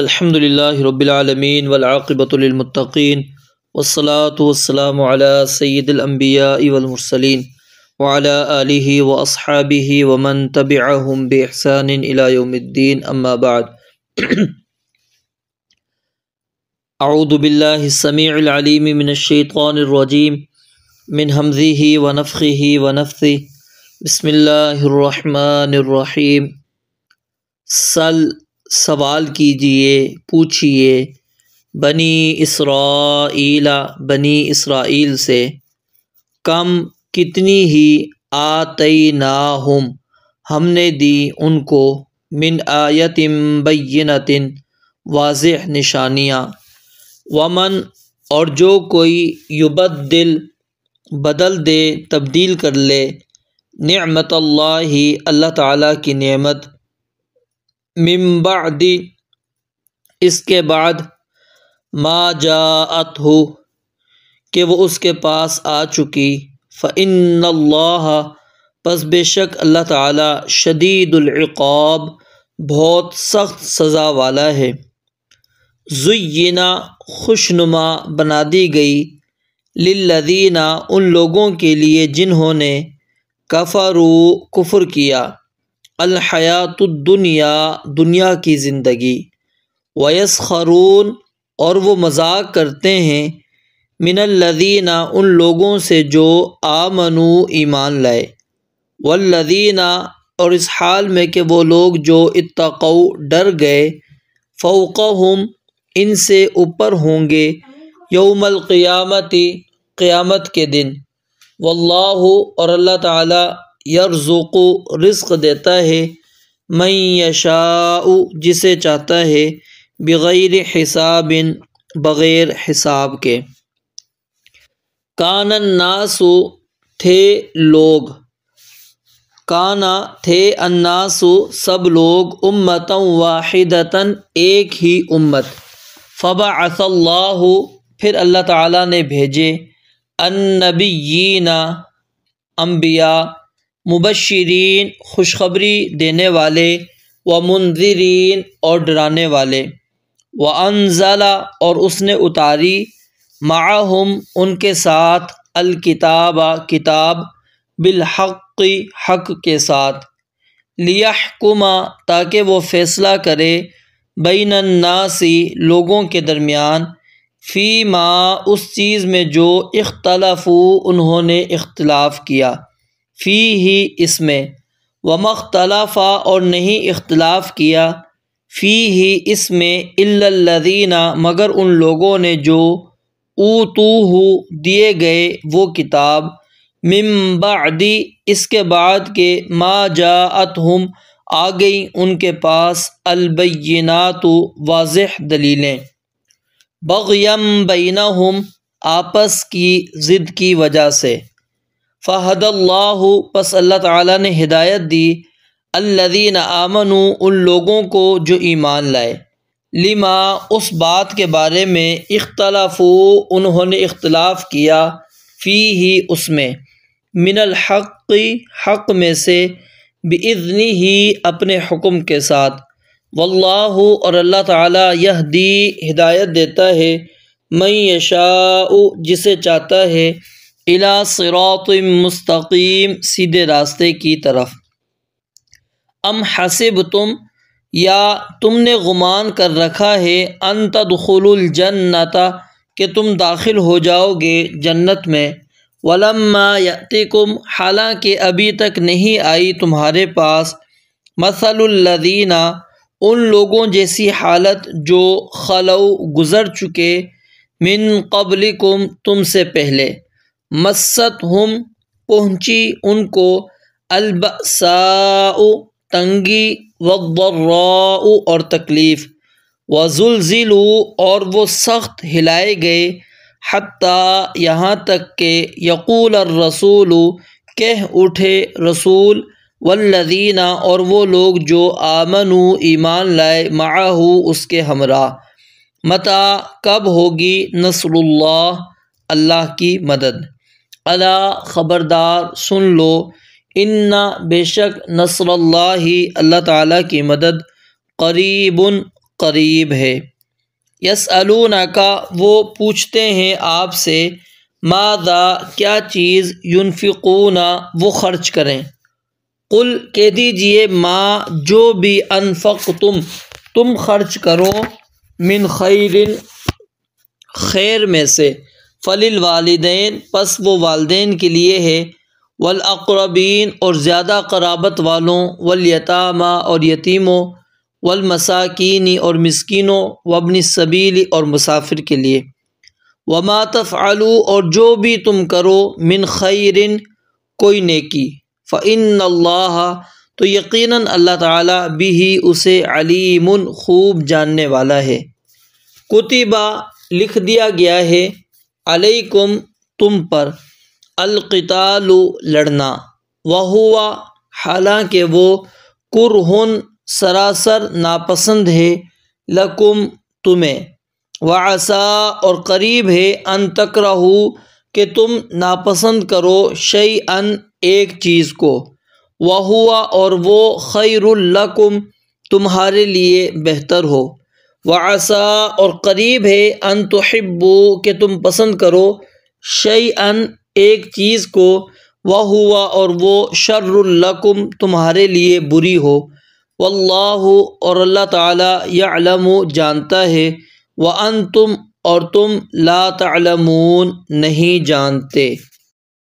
الحمد للہ رب العالمین والعاقبۃ للمتقین والصلاة والسلام علی سید الانبیاء والمرسلین وعلی آلہ واصحابہ ومن تبعہم بإحسان الی یوم الدین اما بعد اعوذ باللہ السمیع العلیم من الشیطان الرجیم من ہمزہ ونفخہ ونفثہ بسم اللہ الرحمن الرحیم سوال کیجئے، پوچھئے بنی اسرائیل سے، کم کتنی ہی آتیناہم ہم نے دی ان کو، من آیت بینۃ واضح نشانیاں، ومن اور جو کوئی یبدل بدل دے، تبدیل کر لے، نعمت اللہ اللہ تعالیٰ کی نعمت، من بعد اس کے بعد، ما جاءتہ کہ وہ اس کے پاس آ چکی، فإن اللہ پس بے شک اللہ تعالی شدید العقاب بہت سخت سزا والا ہے، زینا خوشنما بنا دی گئی، للذین ان لوگوں کے لیے جنہوں نے کفروا کفر کیا، الحیات الدنیا دنیا کی زندگی، ویسخرون اور وہ مذاق کرتے ہیں، من الذین ان لوگوں سے جو آمنوا ایمان لائے، والذین اور اس حال میں کہ وہ لوگ جو اتقوا ڈر گئے، فوقہم ان سے اوپر ہوں گے، یوم القیامت قیامت کے دن، واللہ اور اللہ تعالی یرزق رزق دیتا ہے، من یشاء جسے چاہتا ہے، بغیر حساب بغیر حساب کے۔ کان الناس تھے لوگ، کانا تھے الناس سب لوگ، امتا واحدتا ایک ہی امت، فبعث اللہ پھر اللہ تعالیٰ نے بھیجے، النبیین انبیاء، مبشرین خوشخبری دینے والے، ومنذرین اور ڈرانے والے، وانزل اور اس نے اتاری، معہم ان کے ساتھ، الکتاب کتاب، بالحق حق کے ساتھ، لیحکم تاکہ وہ فیصلہ کرے، بین الناس لوگوں کے درمیان، فیما اس چیز میں جو اختلفوا انہوں نے اختلاف کیا، فیہ اس میں، وما اختلف اور نہیں اختلاف کیا، فیہ اس میں، الا الذین مگر ان لوگوں نے جو اوتوہ دیے گئے وہ کتاب، من بعد اس کے بعد کہ، ما جاءتہم آ گئیں ان کے پاس، البینات واضح دلیلیں، بغیم بینہم آپس کی ضد کی وجہ سے، فہدی اللہ پس اللہ تعالیٰ نے ہدایت دی، الذین آمنوا ان لوگوں کو جو ایمان لائے، لما اس بات کے بارے میں، اختلفوا انہوں نے اختلاف کیا، فیہ اس میں، من الحق حق میں سے، بإذنہ اپنے حکم کے ساتھ، واللہ اور اللہ تعالیٰ یہدی ہدایت دیتا ہے، من یشاء جسے چاہتا ہے، الی صراط مستقیم سیدھے راستے کی طرف۔ ام حسبتم یا تم نے گمان کر رکھا ہے، ان تدخلوا الجنۃ کہ تم داخل ہو جاؤ گے جنت میں، ولما یأتکم حالانکہ ابھی تک نہیں آئی تمہارے پاس، مثل الذین ان لوگوں جیسی حالت جو خلو گزر چکے، من قبلکم تم سے پہلے، مستہم پہنچی ان کو، البأساء تنگی، والضراء اور تکلیف، وزلزلوا اور وہ سخت ہلائے گئے، حتیٰ یہاں تک کہ، یقول الرسول کہہ اٹھے رسول، والذین اور وہ لوگ جو آمنوا ایمان لائے، معہ اس کے ہمراہ، متی کب ہوگی، نصر اللہ اللہ کی مدد، الا خبردار سن لو، ان بے شک نصر اللہ اللہ تعالیٰ کی مدد، قریب قریب ہے۔ یسألونک وہ پوچھتے ہیں آپ سے، ماذا کیا چیز، ينفقون وہ خرچ کریں، قل کہہ دیجئے، ما جو بھی، انفقتم تم خرچ کرو، من خیر خیر میں سے، فللوالدین پس وہ والدین کے لیے ہے، والاقربین اور زیادہ قرابت والوں، والیتامى اور یتیموں، والمساکین اور مسکینوں، وابن السبیل اور مسافر کے لیے، وما تفعلوا اور جو بھی تم کرو، من خیر کوئی نیکی، فإن اللہ تو یقیناً اللہ تعالیٰ بھی اسے علیم خوب جاننے والا ہے۔ کتبہ لکھ دیا گیا ہے، علیکم تم پر، القتال لڑنا، وہو حالانکہ وہ، کرہن سراسر ناپسند ہے، لکم تمہیں، وعسیٰ اور قریب ہے، ان تکرہوا کہ تم ناپسند کرو، شیئن ایک چیز کو، وہو اور وہ، خیر لکم تمہارے لیے بہتر ہو، وعسیٰ اور قریب ہے، ان تحبوا کہ تم پسند کرو، شیئن ایک چیز کو، وہو اور وہ، شر لکم تمہارے لیے بری ہو، واللہ اور اللہ تعالیٰ، یعلم جانتا ہے، وانتم اور تم، لا تعلمون نہیں جانتے۔